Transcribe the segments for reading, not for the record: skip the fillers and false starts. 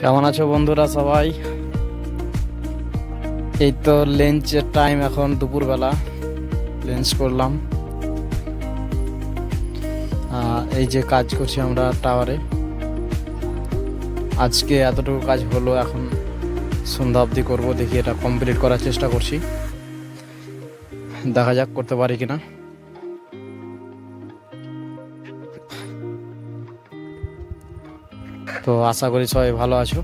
কেমন আছো বন্ধুরা সবাই? এই তো লাঞ্চের টাইম, এখন দুপুরবেলা লাঞ্চ করলাম। এই যে কাজ করছি আমরা টাওয়ারে, আজকে এতটুকু কাজ হলো, এখন সন্ধ্যা অবধি করবো। দেখি এটা কমপ্লিট করার চেষ্টা করছি, দেখা যাক করতে পারি কিনা। তো আশা করি সবাই ভালো আছো।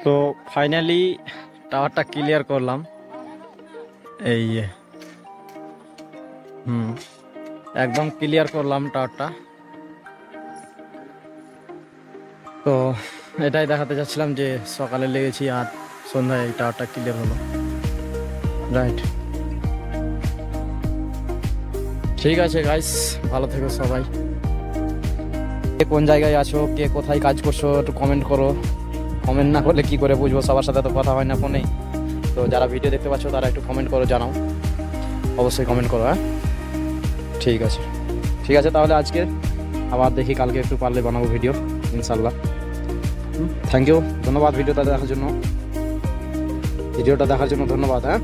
তো ফাইনালি টাওয়ারটা ক্লিয়ার করলাম। এই একদম ক্লিয়ার করলাম টাওয়ারটা। তো এটাই দেখাতে চাচ্ছিলাম যে সকালে লেগেছি আর সন্ধ্যায় এই টাওয়ারটা ক্লিয়ার হলো। রাইট, ঠিক আছে গাইস, ভালো থেকো সবাই। কে কোন জায়গায় আছো, কে কোথায় কাজ করছো, একটু কমেন্ট করো। কমেন্ট না করলে কি করে বুঝবো? সবার সাথে তো কথা হয় না ফোনে। তো যারা ভিডিও দেখতে পাচ্ছ তারা একটু কমেন্ট করো, জানাও, অবশ্যই কমেন্ট করো। হ্যাঁ, ঠিক আছে, ঠিক আছে। তাহলে আজকে আবার দেখি, কালকে একটু পারলে বানাবো ভিডিও ইনশাল্লাহ। থ্যাংক ইউ, ধন্যবাদ ভিডিওটা দেখার জন্য। ধন্যবাদ। হ্যাঁ।